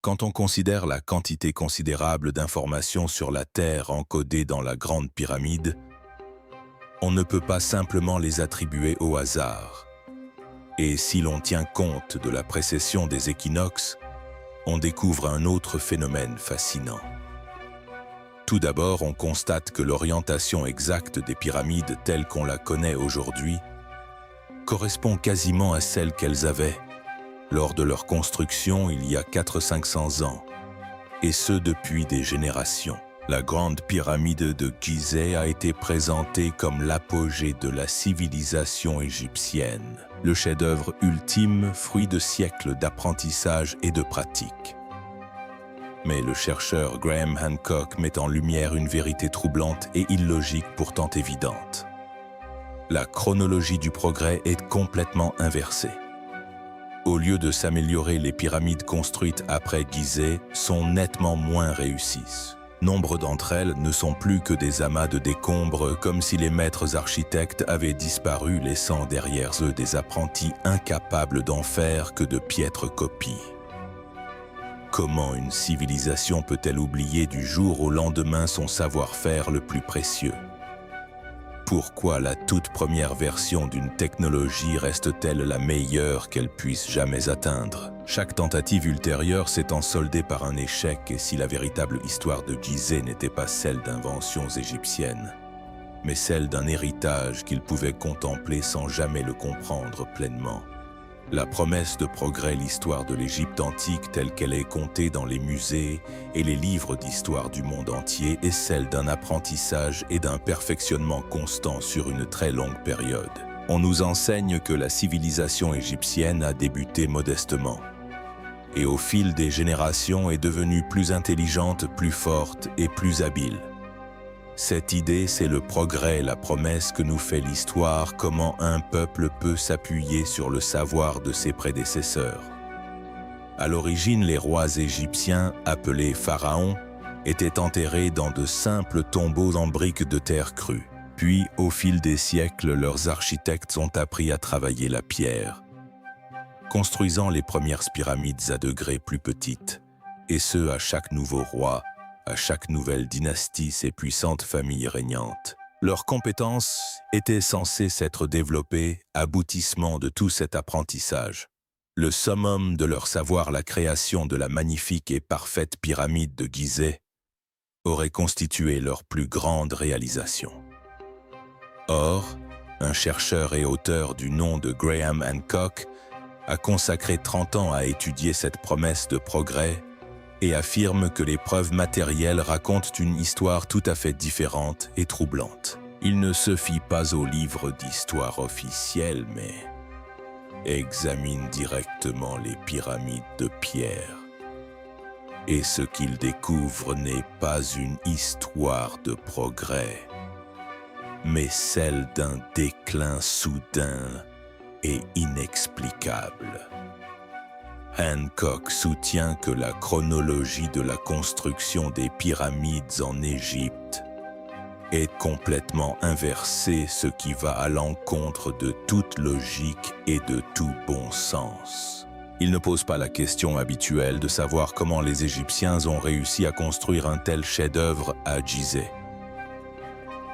Quand on considère la quantité considérable d'informations sur la Terre encodées dans la Grande Pyramide, on ne peut pas simplement les attribuer au hasard. Et si l'on tient compte de la précession des équinoxes, on découvre un autre phénomène fascinant. Tout d'abord, on constate que l'orientation exacte des pyramides telles qu'on la connaît aujourd'hui correspond quasiment à celle qu'elles avaient lors de leur construction il y a 400-500 ans, et ce depuis des générations. La Grande Pyramide de Gizeh a été présentée comme l'apogée de la civilisation égyptienne, le chef-d'œuvre ultime, fruit de siècles d'apprentissage et de pratique. Mais le chercheur Graham Hancock met en lumière une vérité troublante et illogique pourtant évidente. La chronologie du progrès est complètement inversée. Au lieu de s'améliorer, les pyramides construites après Gizeh sont nettement moins réussies. Nombre d'entre elles ne sont plus que des amas de décombres, comme si les maîtres architectes avaient disparu, laissant derrière eux des apprentis incapables d'en faire que de piètres copies. Comment une civilisation peut-elle oublier du jour au lendemain son savoir-faire le plus précieux? Pourquoi la toute première version d'une technologie reste-t-elle la meilleure qu'elle puisse jamais atteindre? Chaque tentative ultérieure s'étant soldée par un échec, et si la véritable histoire de Gizeh n'était pas celle d'inventions égyptiennes, mais celle d'un héritage qu'ils pouvaient contempler sans jamais le comprendre pleinement. La promesse de progrès, l'histoire de l'Égypte antique telle qu'elle est contée dans les musées et les livres d'histoire du monde entier est celle d'un apprentissage et d'un perfectionnement constant sur une très longue période. On nous enseigne que la civilisation égyptienne a débuté modestement et au fil des générations est devenue plus intelligente, plus forte et plus habile. Cette idée, c'est le progrès, la promesse que nous fait l'histoire, comment un peuple peut s'appuyer sur le savoir de ses prédécesseurs. À l'origine, les rois égyptiens, appelés pharaons, étaient enterrés dans de simples tombeaux en briques de terre crue. Puis, au fil des siècles, leurs architectes ont appris à travailler la pierre, construisant les premières pyramides à degrés plus petites, et ce à chaque nouveau roi, à chaque nouvelle dynastie, ces puissantes familles régnantes. Leurs compétences étaient censées s'être développées, aboutissement de tout cet apprentissage. Le summum de leur savoir, la création de la magnifique et parfaite pyramide de Gizeh, aurait constitué leur plus grande réalisation. Or, un chercheur et auteur du nom de Graham Hancock a consacré 30 ans à étudier cette promesse de progrès et affirme que les preuves matérielles racontent une histoire tout à fait différente et troublante. Il ne se fie pas aux livres d'histoire officiels, mais examine directement les pyramides de pierre. Et ce qu'il découvre n'est pas une histoire de progrès, mais celle d'un déclin soudain et inexplicable. Hancock soutient que la chronologie de la construction des pyramides en Égypte est complètement inversée, ce qui va à l'encontre de toute logique et de tout bon sens. Il ne pose pas la question habituelle de savoir comment les Égyptiens ont réussi à construire un tel chef-d'œuvre à Gizeh.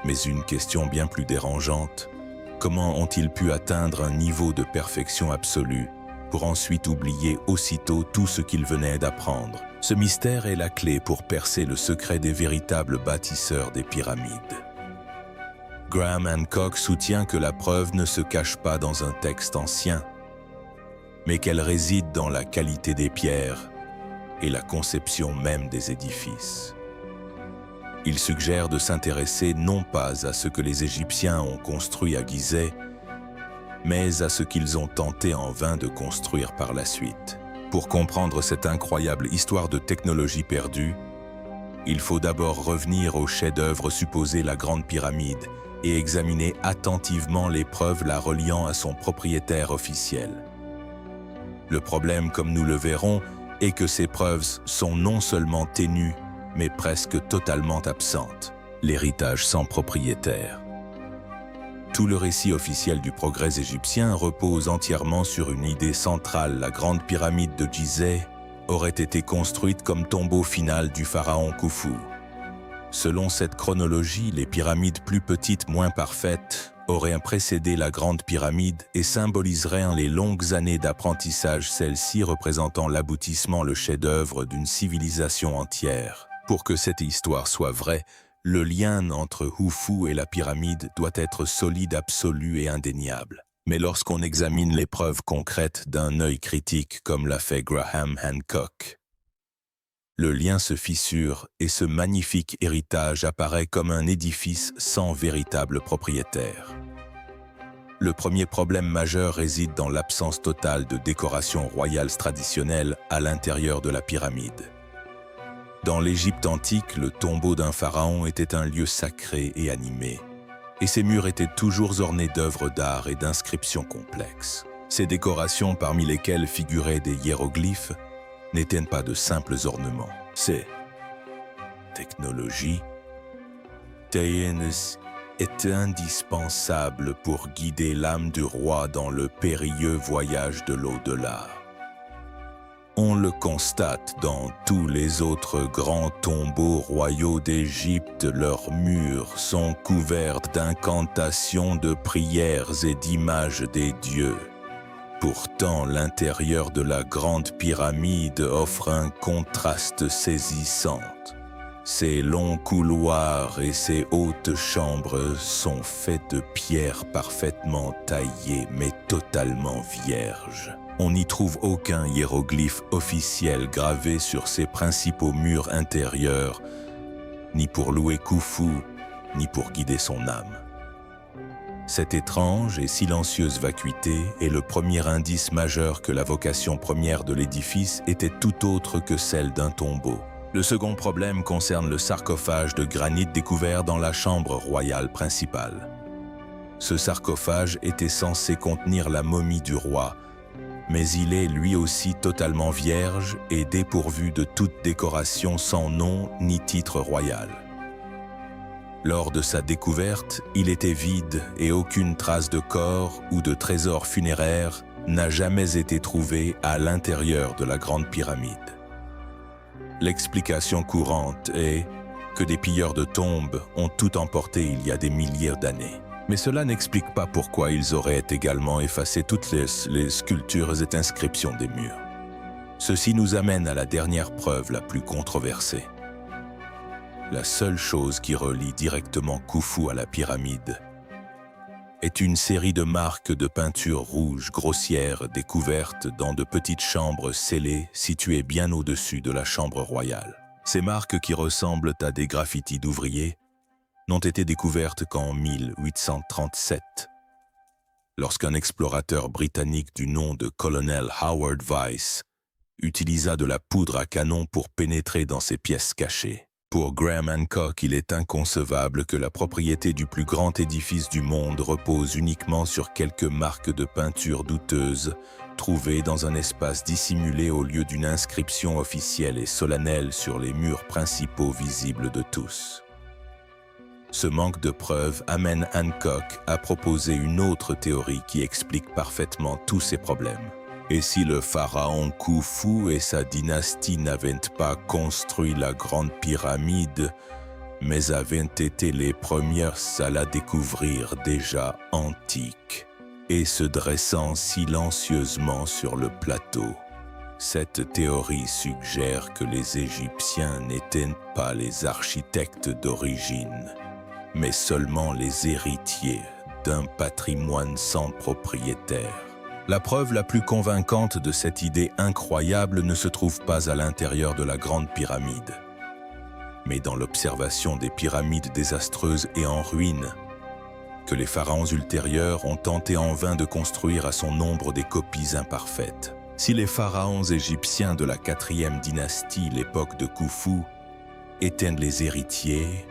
Mais une question bien plus dérangeante, comment ont-ils pu atteindre un niveau de perfection absolue pour ensuite oublier aussitôt tout ce qu'ils venaient d'apprendre? Ce mystère est la clé pour percer le secret des véritables bâtisseurs des pyramides. Graham Hancock soutient que la preuve ne se cache pas dans un texte ancien, mais qu'elle réside dans la qualité des pierres et la conception même des édifices. Il suggère de s'intéresser non pas à ce que les Égyptiens ont construit à Gizeh, mais à ce qu'ils ont tenté en vain de construire par la suite. Pour comprendre cette incroyable histoire de technologie perdue, il faut d'abord revenir au chef-d'œuvre supposé la Grande Pyramide et examiner attentivement les preuves la reliant à son propriétaire officiel. Le problème, comme nous le verrons, est que ces preuves sont non seulement ténues, mais presque totalement absentes. L'héritage sans propriétaire. Tout le récit officiel du progrès égyptien repose entièrement sur une idée centrale. La Grande Pyramide de Gizeh auraient été construites comme tombeau final du pharaon Khufu. Selon cette chronologie, les pyramides plus petites, moins parfaites, auraient précédé la grande pyramide et symboliseraient les longues années d'apprentissage, celles-ci représentant l'aboutissement, le chef-d'œuvre d'une civilisation entière. Pour que cette histoire soit vraie, le lien entre Khufu et la pyramide doit être solide, absolu et indéniable. Mais lorsqu'on examine les preuves concrètes d'un œil critique comme l'a fait Graham Hancock, le lien se fissure et ce magnifique héritage apparaît comme un édifice sans véritable propriétaire. Le premier problème majeur réside dans l'absence totale de décoration royale traditionnelle à l'intérieur de la pyramide. Dans l'Égypte antique, le tombeau d'un pharaon était un lieu sacré et animé, et ses murs étaient toujours ornés d'œuvres d'art et d'inscriptions complexes. Ces décorations, parmi lesquelles figuraient des hiéroglyphes, n'étaient pas de simples ornements. Ces technologies étaient indispensables pour guider l'âme du roi dans le périlleux voyage de l'au-delà. On le constate dans tous les autres grands tombeaux royaux d'Égypte, leurs murs sont couverts d'incantations, de prières et d'images des dieux. Pourtant, l'intérieur de la grande pyramide offre un contraste saisissant. Ses longs couloirs et ses hautes chambres sont faits de pierres parfaitement taillées mais totalement vierges. On n'y trouve aucun hiéroglyphe officiel gravé sur ses principaux murs intérieurs, ni pour louer Khufu, ni pour guider son âme. Cette étrange et silencieuse vacuité est le premier indice majeur que la vocation première de l'édifice était tout autre que celle d'un tombeau. Le second problème concerne le sarcophage de granit découvert dans la chambre royale principale. Ce sarcophage était censé contenir la momie du roi, mais il est lui aussi totalement vierge et dépourvu de toute décoration sans nom ni titre royal. Lors de sa découverte, il était vide et aucune trace de corps ou de trésor funéraire n'a jamais été trouvée à l'intérieur de la grande pyramide. L'explication courante est que des pilleurs de tombes ont tout emporté il y a des milliers d'années. Mais cela n'explique pas pourquoi ils auraient également effacé toutes les sculptures et inscriptions des murs. Ceci nous amène à la dernière preuve la plus controversée. La seule chose qui relie directement Khufu à la pyramide est une série de marques de peinture rouge grossières découvertes dans de petites chambres scellées situées bien au-dessus de la chambre royale. Ces marques, qui ressemblent à des graffitis d'ouvriers, n'ont été découvertes qu'en 1837, lorsqu'un explorateur britannique du nom de colonel Howard Vyse utilisa de la poudre à canon pour pénétrer dans ces pièces cachées. Pour Graham Hancock, il est inconcevable que la propriété du plus grand édifice du monde repose uniquement sur quelques marques de peinture douteuses trouvées dans un espace dissimulé au lieu d'une inscription officielle et solennelle sur les murs principaux visibles de tous. Ce manque de preuves amène Hancock à proposer une autre théorie qui explique parfaitement tous ces problèmes. Et si le pharaon Khufu et sa dynastie n'avaient pas construit la grande pyramide, mais avaient été les premières à la découvrir déjà antique, et se dressant silencieusement sur le plateau? Cette théorie suggère que les Égyptiens n'étaient pas les architectes d'origine, mais seulement les héritiers d'un patrimoine sans propriétaire. La preuve la plus convaincante de cette idée incroyable ne se trouve pas à l'intérieur de la grande pyramide, mais dans l'observation des pyramides désastreuses et en ruine, que les pharaons ultérieurs ont tenté en vain de construire à son nombre des copies imparfaites. Si les pharaons égyptiens de la 4e dynastie, l'époque de Khufu, étaient les héritiers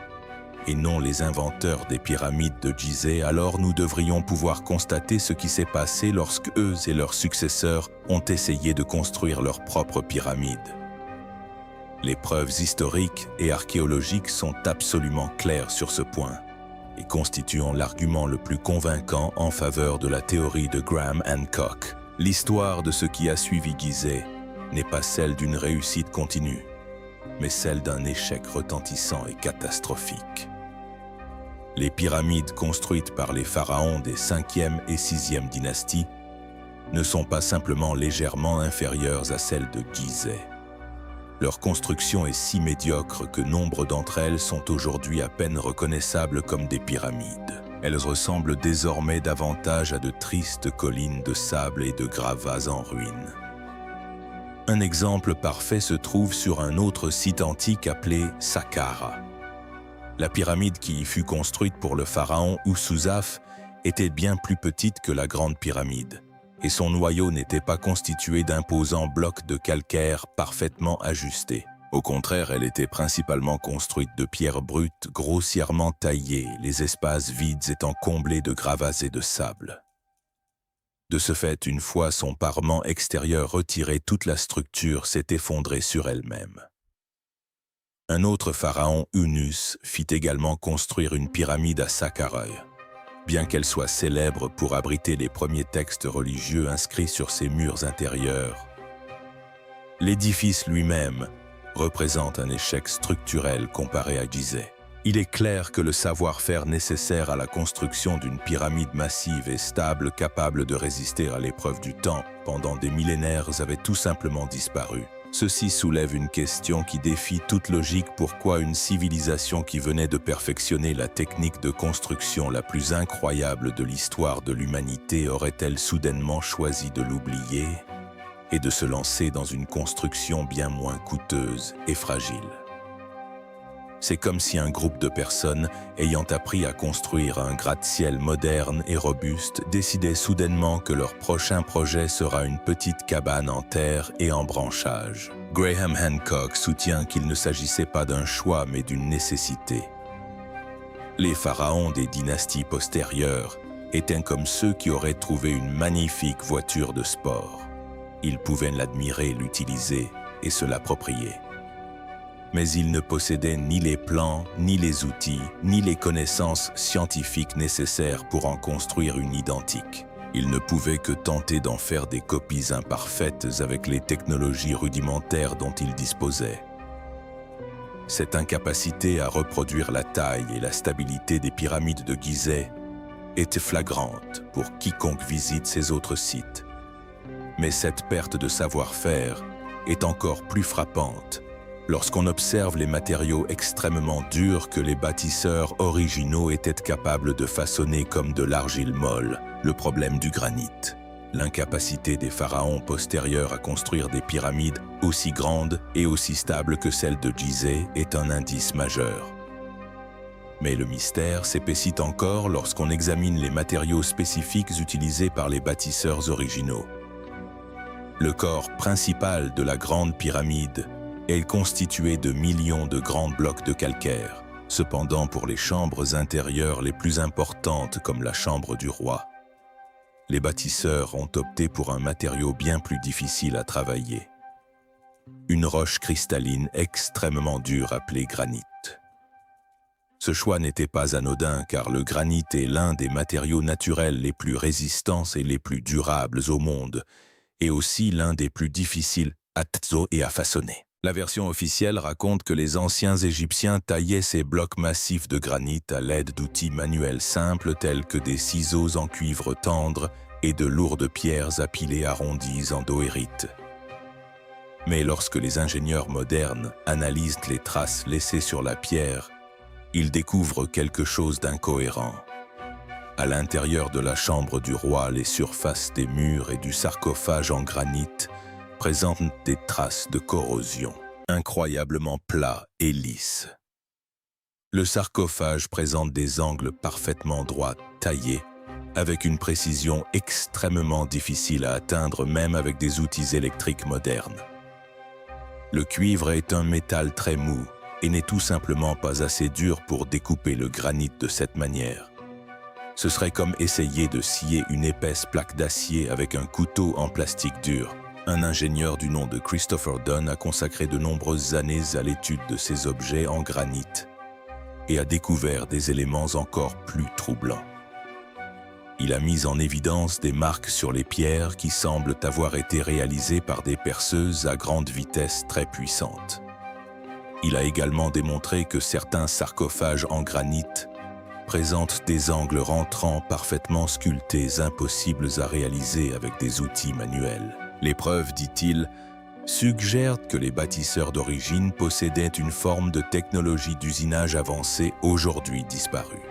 et non les inventeurs des pyramides de Gizeh, alors nous devrions pouvoir constater ce qui s'est passé lorsque eux et leurs successeurs ont essayé de construire leurs propres pyramides. Les preuves historiques et archéologiques sont absolument claires sur ce point et constituant l'argument le plus convaincant en faveur de la théorie de Graham Hancock. L'histoire de ce qui a suivi Gizeh n'est pas celle d'une réussite continue, mais celle d'un échec retentissant et catastrophique. Les pyramides construites par les pharaons des 5e et 6e dynasties ne sont pas simplement légèrement inférieures à celles de Gizeh. Leur construction est si médiocre que nombre d'entre elles sont aujourd'hui à peine reconnaissables comme des pyramides. Elles ressemblent désormais davantage à de tristes collines de sable et de gravats en ruine. Un exemple parfait se trouve sur un autre site antique appelé Saqqara. La pyramide qui y fut construite pour le pharaon Ousouzaf était bien plus petite que la Grande Pyramide, et son noyau n'était pas constitué d'imposants blocs de calcaire parfaitement ajustés. Au contraire, elle était principalement construite de pierres brutes grossièrement taillées, les espaces vides étant comblés de gravats et de sable. De ce fait, une fois son parement extérieur retiré, toute la structure s'est effondrée sur elle-même. Un autre pharaon, Hunus, fit également construire une pyramide à Saqqara. Bien qu'elle soit célèbre pour abriter les premiers textes religieux inscrits sur ses murs intérieurs, l'édifice lui-même représente un échec structurel comparé à Gizeh. Il est clair que le savoir-faire nécessaire à la construction d'une pyramide massive et stable capable de résister à l'épreuve du temps pendant des millénaires avait tout simplement disparu. Ceci soulève une question qui défie toute logique: pourquoi une civilisation qui venait de perfectionner la technique de construction la plus incroyable de l'histoire de l'humanité aurait-elle soudainement choisi de l'oublier et de se lancer dans une construction bien moins coûteuse et fragile? C'est comme si un groupe de personnes, ayant appris à construire un gratte-ciel moderne et robuste, décidait soudainement que leur prochain projet sera une petite cabane en terre et en branchage. Graham Hancock soutient qu'il ne s'agissait pas d'un choix mais d'une nécessité. Les pharaons des dynasties postérieures étaient comme ceux qui auraient trouvé une magnifique voiture de sport. Ils pouvaient l'admirer, l'utiliser et se l'approprier. Mais ils ne possédaient ni les plans, ni les outils, ni les connaissances scientifiques nécessaires pour en construire une identique. Ils ne pouvaient que tenter d'en faire des copies imparfaites avec les technologies rudimentaires dont ils disposaient. Cette incapacité à reproduire la taille et la stabilité des pyramides de Gizeh était flagrante pour quiconque visite ces autres sites. Mais cette perte de savoir-faire est encore plus frappante lorsqu'on observe les matériaux extrêmement durs que les bâtisseurs originaux étaient capables de façonner comme de l'argile molle, le problème du granit. L'incapacité des pharaons postérieurs à construire des pyramides aussi grandes et aussi stables que celles de Gizeh est un indice majeur. Mais le mystère s'épaissit encore lorsqu'on examine les matériaux spécifiques utilisés par les bâtisseurs originaux. Le corps principal de la Grande Pyramide est constitué de millions de grands blocs de calcaire. Cependant, pour les chambres intérieures les plus importantes comme la chambre du roi, les bâtisseurs ont opté pour un matériau bien plus difficile à travailler. Une roche cristalline extrêmement dure appelée granit. Ce choix n'était pas anodin car le granit est l'un des matériaux naturels les plus résistants et les plus durables au monde, et aussi l'un des plus difficiles à tso et à façonner. La version officielle raconte que les anciens Égyptiens taillaient ces blocs massifs de granit à l'aide d'outils manuels simples tels que des ciseaux en cuivre tendre et de lourdes pierres apilées arrondies en doérite. Mais lorsque les ingénieurs modernes analysent les traces laissées sur la pierre, ils découvrent quelque chose d'incohérent. À l'intérieur de la chambre du roi, les surfaces des murs et du sarcophage en granit présentent des traces de corrosion, incroyablement plats et lisses. Le sarcophage présente des angles parfaitement droits, taillés, avec une précision extrêmement difficile à atteindre même avec des outils électriques modernes. Le cuivre est un métal très mou et n'est tout simplement pas assez dur pour découper le granit de cette manière. Ce serait comme essayer de scier une épaisse plaque d'acier avec un couteau en plastique dur. Un ingénieur du nom de Christopher Dunn a consacré de nombreuses années à l'étude de ces objets en granit et a découvert des éléments encore plus troublants. Il a mis en évidence des marques sur les pierres qui semblent avoir été réalisées par des perceuses à grande vitesse très puissantes. Il a également démontré que certains sarcophages en granit présentent des angles rentrants parfaitement sculptés impossibles à réaliser avec des outils manuels. Les preuves, dit-il, suggèrent que les bâtisseurs d'origine possédaient une forme de technologie d'usinage avancée aujourd'hui disparue.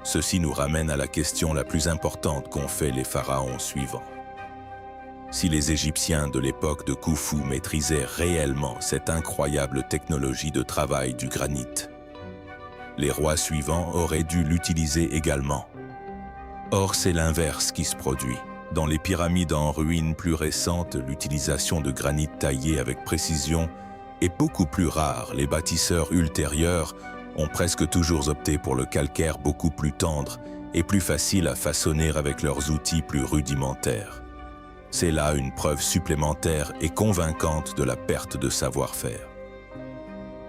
Ceci nous ramène à la question la plus importante qu'ont fait les pharaons suivants. Si les Égyptiens de l'époque de Khufu maîtrisaient réellement cette incroyable technologie de travail du granit, les rois suivants auraient dû l'utiliser également. Or, c'est l'inverse qui se produit. Dans les pyramides en ruine plus récentes, l'utilisation de granit taillé avec précision est beaucoup plus rare. Les bâtisseurs ultérieurs ont presque toujours opté pour le calcaire beaucoup plus tendre et plus facile à façonner avec leurs outils plus rudimentaires. C'est là une preuve supplémentaire et convaincante de la perte de savoir-faire.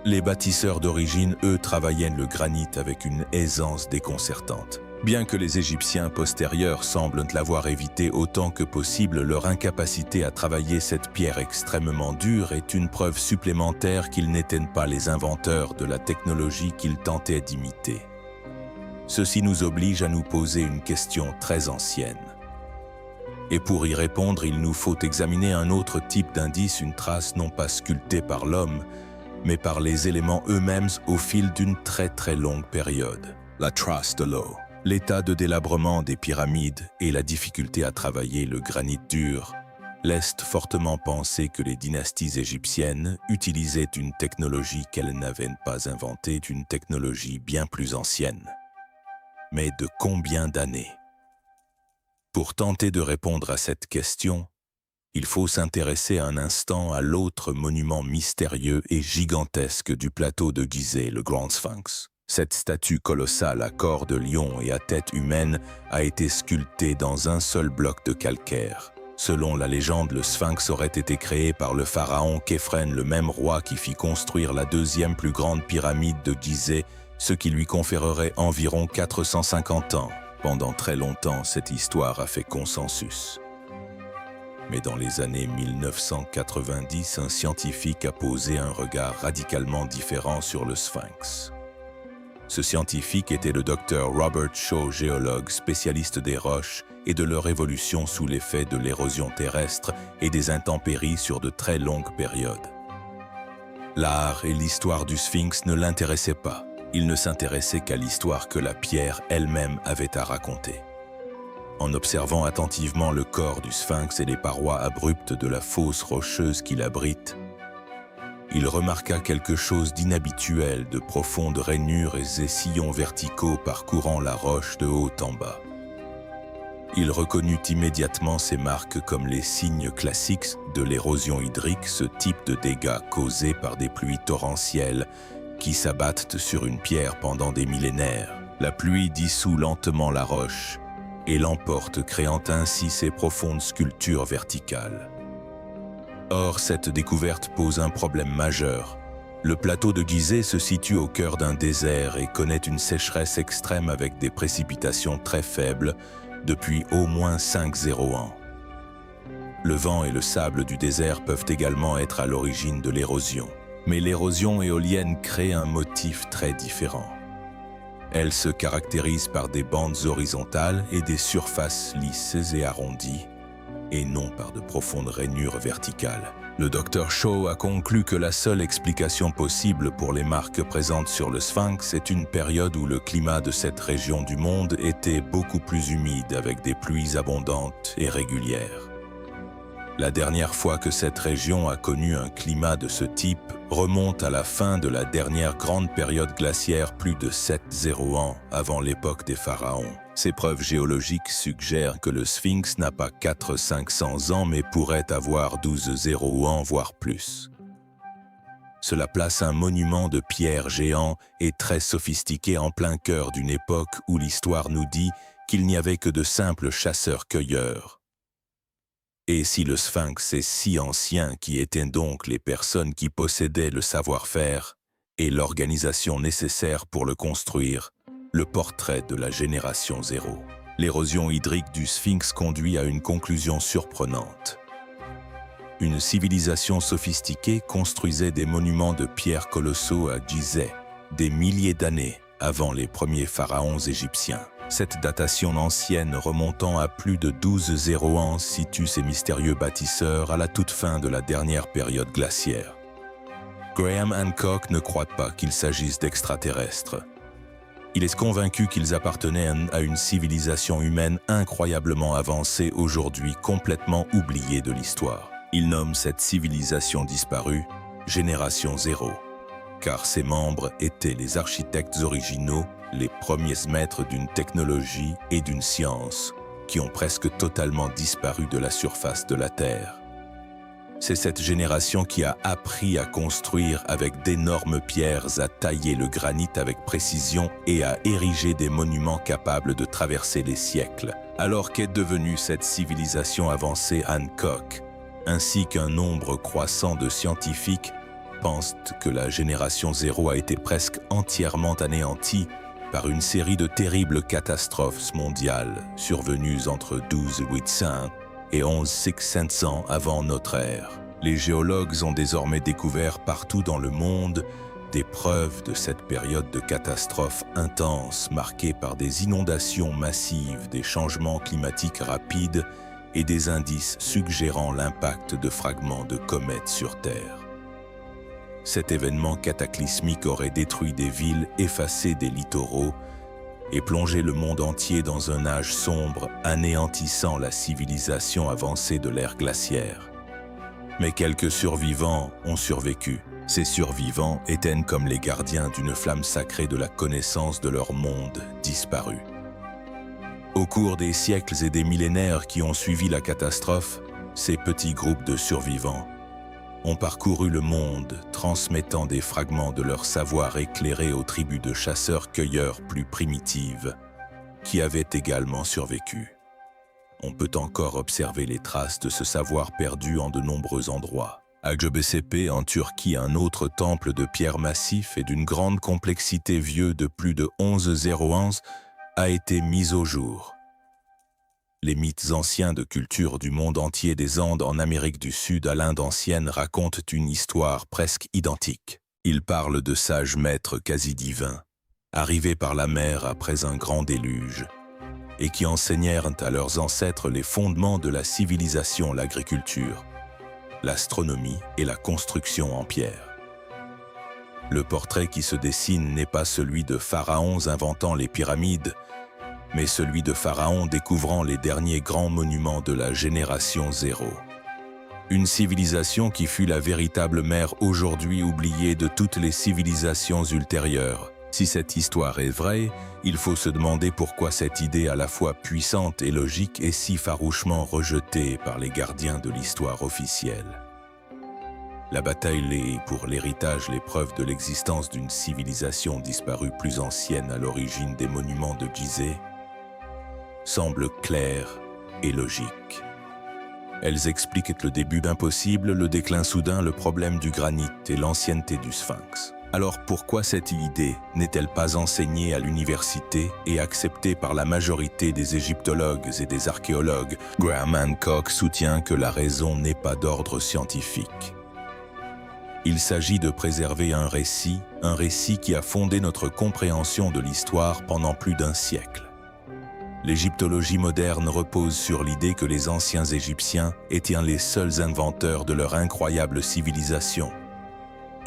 Les bâtisseurs d'origine, eux, travaillaient le granit avec une aisance déconcertante. Bien que les Égyptiens postérieurs semblent l'avoir évité autant que possible, leur incapacité à travailler cette pierre extrêmement dure est une preuve supplémentaire qu'ils n'étaient pas les inventeurs de la technologie qu'ils tentaient d'imiter. Ceci nous oblige à nous poser une question très ancienne. Et pour y répondre, il nous faut examiner un autre type d'indice, une trace non pas sculptée par l'homme, mais par les éléments eux-mêmes au fil d'une très longue période. La trace de l'eau. L'état de délabrement des pyramides et la difficulté à travailler le granit dur laissent fortement penser que les dynasties égyptiennes utilisaient une technologie qu'elles n'avaient pas inventée, une technologie bien plus ancienne. Mais de combien d'années? Pour tenter de répondre à cette question, il faut s'intéresser un instant à l'autre monument mystérieux et gigantesque du plateau de Gizeh, le Grand Sphinx. Cette statue colossale à corps de lion et à tête humaine a été sculptée dans un seul bloc de calcaire. Selon la légende, le Sphinx aurait été créé par le pharaon Khéphren, le même roi qui fit construire la deuxième plus grande pyramide de Gizeh, ce qui lui conférerait environ 450 ans. Pendant très longtemps, cette histoire a fait consensus. Mais dans les années 1990, un scientifique a posé un regard radicalement différent sur le Sphinx. Ce scientifique était le docteur Robert Shaw, géologue spécialiste des roches et de leur évolution sous l'effet de l'érosion terrestre et des intempéries sur de très longues périodes. L'art et l'histoire du Sphinx ne l'intéressaient pas. Il ne s'intéressait qu'à l'histoire que la pierre elle-même avait à raconter. En observant attentivement le corps du Sphinx et les parois abruptes de la fosse rocheuse qui l'abrite, il remarqua quelque chose d'inhabituel, de profondes rainures et sillons verticaux parcourant la roche de haut en bas. Il reconnut immédiatement ces marques comme les signes classiques de l'érosion hydrique, ce type de dégâts causés par des pluies torrentielles qui s'abattent sur une pierre pendant des millénaires. La pluie dissout lentement la roche et l'emporte, créant ainsi ces profondes sculptures verticales. Or, cette découverte pose un problème majeur. Le plateau de Gizeh se situe au cœur d'un désert et connaît une sécheresse extrême avec des précipitations très faibles depuis au moins 50 ans. Le vent et le sable du désert peuvent également être à l'origine de l'érosion. Mais l'érosion éolienne crée un motif très différent. Elle se caractérise par des bandes horizontales et des surfaces lisses et arrondies, et non par de profondes rainures verticales. Le Dr Shaw a conclu que la seule explication possible pour les marques présentes sur le Sphinx est une période où le climat de cette région du monde était beaucoup plus humide avec des pluies abondantes et régulières. La dernière fois que cette région a connu un climat de ce type remonte à la fin de la dernière grande période glaciaire, plus de 70 ans avant l'époque des pharaons. Ces preuves géologiques suggèrent que le Sphinx n'a pas 400-500 ans mais pourrait avoir 12 ans, voire plus. Cela place un monument de pierre géant et très sophistiqué en plein cœur d'une époque où l'histoire nous dit qu'il n'y avait que de simples chasseurs-cueilleurs. Et si le Sphinx est si ancien, qui étaient donc les personnes qui possédaient le savoir-faire et l'organisation nécessaire pour le construire, le portrait de la génération zéro? L'érosion hydrique du Sphinx conduit à une conclusion surprenante. Une civilisation sophistiquée construisait des monuments de pierre colossaux à Gizeh, des milliers d'années avant les premiers pharaons égyptiens. Cette datation ancienne remontant à plus de 1200 ans situe ces mystérieux bâtisseurs à la toute fin de la dernière période glaciaire. Graham Hancock ne croit pas qu'il s'agisse d'extraterrestres. Il est convaincu qu'ils appartenaient à une civilisation humaine incroyablement avancée, aujourd'hui complètement oubliée de l'histoire. Il nomme cette civilisation disparue « Génération Zéro », car ses membres étaient les architectes originaux, les premiers maîtres d'une technologie et d'une science qui ont presque totalement disparu de la surface de la Terre. C'est cette génération qui a appris à construire avec d'énormes pierres, à tailler le granit avec précision et à ériger des monuments capables de traverser les siècles. Alors qu'est devenue cette civilisation avancée? Hancock, ainsi qu'un nombre croissant de scientifiques, pensent que la génération zéro a été presque entièrement anéantie par une série de terribles catastrophes mondiales survenues entre 12 800 et 11 500 avant notre ère. Les géologues ont désormais découvert partout dans le monde des preuves de cette période de catastrophes intenses marquée par des inondations massives, des changements climatiques rapides et des indices suggérant l'impact de fragments de comètes sur Terre. Cet événement cataclysmique aurait détruit des villes, effacé des littoraux et plongé le monde entier dans un âge sombre, anéantissant la civilisation avancée de l'ère glaciaire. Mais quelques survivants ont survécu. Ces survivants étaient comme les gardiens d'une flamme sacrée de la connaissance de leur monde disparu. Au cours des siècles et des millénaires qui ont suivi la catastrophe, ces petits groupes de survivants ont parcouru le monde, transmettant des fragments de leur savoir éclairé aux tribus de chasseurs-cueilleurs plus primitives, qui avaient également survécu. On peut encore observer les traces de ce savoir perdu en de nombreux endroits. À Göbektepe, en Turquie, un autre temple de pierre massif et d'une grande complexité vieux de plus de 1101 a été mis au jour. Les mythes anciens de culture du monde entier, des Andes en Amérique du Sud à l'Inde ancienne, racontent une histoire presque identique. Ils parlent de sages maîtres quasi divins, arrivés par la mer après un grand déluge, et qui enseignèrent à leurs ancêtres les fondements de la civilisation, l'agriculture, l'astronomie et la construction en pierre. Le portrait qui se dessine n'est pas celui de pharaons inventant les pyramides, mais celui de pharaons découvrant les derniers grands monuments de la génération zéro. Une civilisation qui fut la véritable mère aujourd'hui oubliée de toutes les civilisations ultérieures. Si cette histoire est vraie, il faut se demander pourquoi cette idée à la fois puissante et logique est si farouchement rejetée par les gardiens de l'histoire officielle. La bataille est pour l'héritage, les preuves de l'existence d'une civilisation disparue plus ancienne à l'origine des monuments de Gizeh semblent claires et logiques. Elles expliquent le début impossible, le déclin soudain, le problème du granit et l'ancienneté du Sphinx. Alors pourquoi cette idée n'est-elle pas enseignée à l'université et acceptée par la majorité des égyptologues et des archéologues? Graham Hancock soutient que la raison n'est pas d'ordre scientifique. Il s'agit de préserver un récit qui a fondé notre compréhension de l'histoire pendant plus d'un siècle. L'égyptologie moderne repose sur l'idée que les anciens Égyptiens étaient les seuls inventeurs de leur incroyable civilisation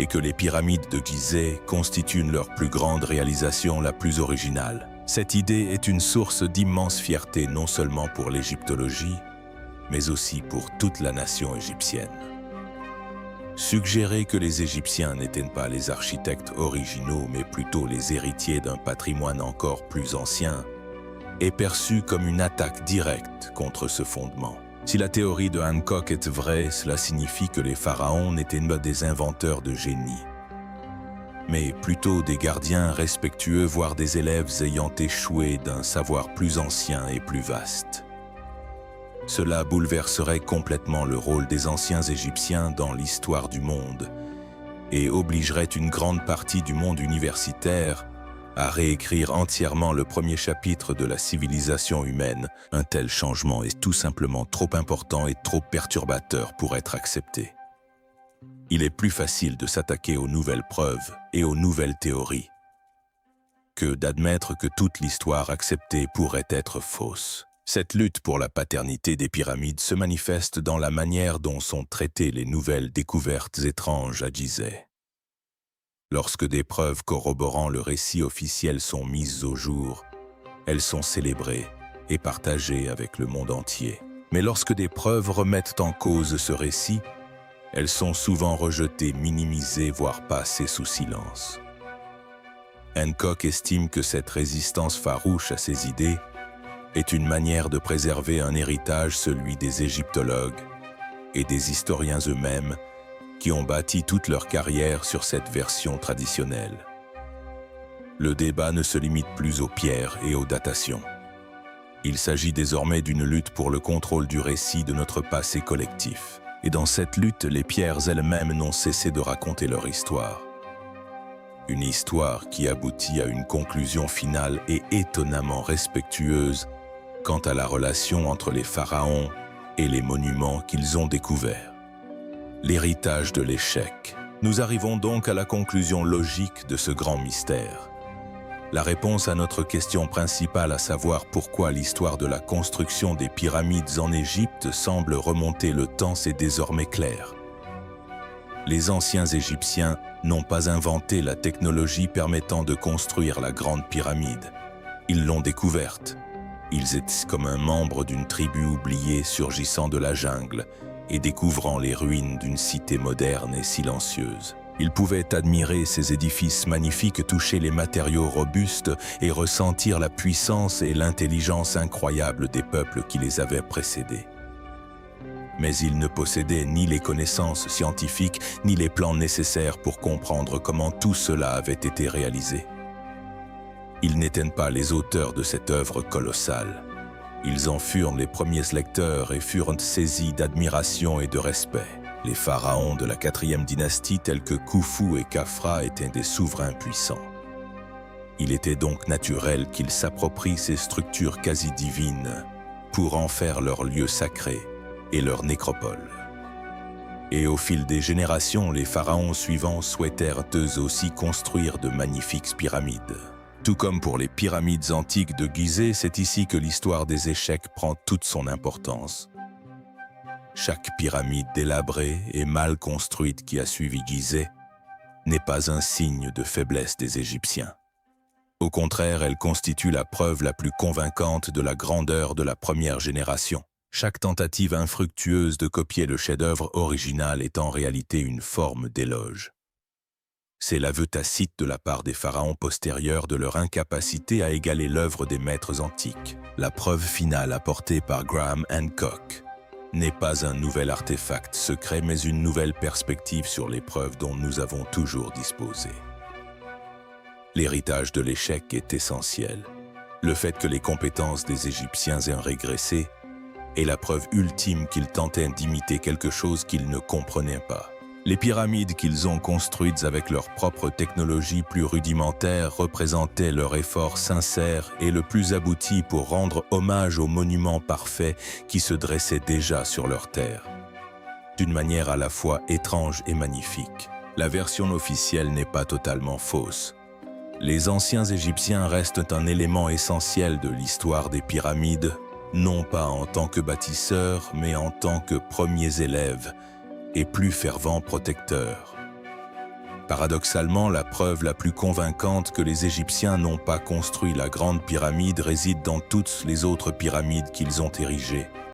et que les pyramides de Gizeh constituent leur plus grande réalisation, la plus originale. Cette idée est une source d'immense fierté non seulement pour l'égyptologie, mais aussi pour toute la nation égyptienne. Suggérer que les Égyptiens n'étaient pas les architectes originaux, mais plutôt les héritiers d'un patrimoine encore plus ancien, est perçu comme une attaque directe contre ce fondement. Si la théorie de Hancock est vraie, cela signifie que les pharaons n'étaient pas des inventeurs de génie, mais plutôt des gardiens respectueux, voire des élèves ayant échoué d'un savoir plus ancien et plus vaste. Cela bouleverserait complètement le rôle des anciens Égyptiens dans l'histoire du monde et obligerait une grande partie du monde universitaire à réécrire entièrement le premier chapitre de la civilisation humaine. Un tel changement est tout simplement trop important et trop perturbateur pour être accepté. Il est plus facile de s'attaquer aux nouvelles preuves et aux nouvelles théories que d'admettre que toute l'histoire acceptée pourrait être fausse. Cette lutte pour la paternité des pyramides se manifeste dans la manière dont sont traitées les nouvelles découvertes étranges à Gizeh. Lorsque des preuves corroborant le récit officiel sont mises au jour, elles sont célébrées et partagées avec le monde entier. Mais lorsque des preuves remettent en cause ce récit, elles sont souvent rejetées, minimisées, voire passées sous silence. Hancock estime que cette résistance farouche à ces idées est une manière de préserver un héritage, celui des égyptologues et des historiens eux-mêmes, qui ont bâti toute leur carrière sur cette version traditionnelle. Le débat ne se limite plus aux pierres et aux datations. Il s'agit désormais d'une lutte pour le contrôle du récit de notre passé collectif. Et dans cette lutte, les pierres elles-mêmes n'ont cessé de raconter leur histoire. Une histoire qui aboutit à une conclusion finale et étonnamment respectueuse quant à la relation entre les pharaons et les monuments qu'ils ont découverts. L'héritage de l'échec. Nous arrivons donc à la conclusion logique de ce grand mystère. La réponse à notre question principale, à savoir pourquoi l'histoire de la construction des pyramides en Égypte semble remonter le temps, c'est désormais clair. Les anciens Égyptiens n'ont pas inventé la technologie permettant de construire la grande pyramide. Ils l'ont découverte. Ils étaient comme un membre d'une tribu oubliée surgissant de la jungle et découvrant les ruines d'une cité moderne et silencieuse. Ils pouvaient admirer ces édifices magnifiques, toucher les matériaux robustes et ressentir la puissance et l'intelligence incroyables des peuples qui les avaient précédés. Mais ils ne possédaient ni les connaissances scientifiques, ni les plans nécessaires pour comprendre comment tout cela avait été réalisé. Ils n'étaient pas les auteurs de cette œuvre colossale. Ils en furent les premiers lecteurs et furent saisis d'admiration et de respect. Les pharaons de la 4e dynastie tels que Khufu et Khafra étaient des souverains puissants. Il était donc naturel qu'ils s'approprient ces structures quasi divines pour en faire leur lieu sacré et leur nécropole. Et au fil des générations, les pharaons suivants souhaitèrent eux aussi construire de magnifiques pyramides. Tout comme pour les pyramides antiques de Gizeh, c'est ici que l'histoire des échecs prend toute son importance. Chaque pyramide délabrée et mal construite qui a suivi Gizeh n'est pas un signe de faiblesse des Égyptiens. Au contraire, elle constitue la preuve la plus convaincante de la grandeur de la première génération. Chaque tentative infructueuse de copier le chef-d'œuvre original est en réalité une forme d'éloge. C'est l'aveu tacite de la part des pharaons postérieurs de leur incapacité à égaler l'œuvre des maîtres antiques. La preuve finale apportée par Graham Hancock n'est pas un nouvel artefact secret, mais une nouvelle perspective sur les preuves dont nous avons toujours disposé. L'héritage de l'échec est essentiel. Le fait que les compétences des Égyptiens aient régressé est la preuve ultime qu'ils tentaient d'imiter quelque chose qu'ils ne comprenaient pas. Les pyramides qu'ils ont construites avec leur propre technologie plus rudimentaire représentaient leur effort sincère et le plus abouti pour rendre hommage aux monuments parfaits qui se dressaient déjà sur leur terre. D'une manière à la fois étrange et magnifique, la version officielle n'est pas totalement fausse. Les anciens Égyptiens restent un élément essentiel de l'histoire des pyramides, non pas en tant que bâtisseurs, mais en tant que premiers élèves et plus fervents protecteurs. Paradoxalement, la preuve la plus convaincante que les Égyptiens n'ont pas construit la grande pyramide réside dans toutes les autres pyramides qu'ils ont érigées.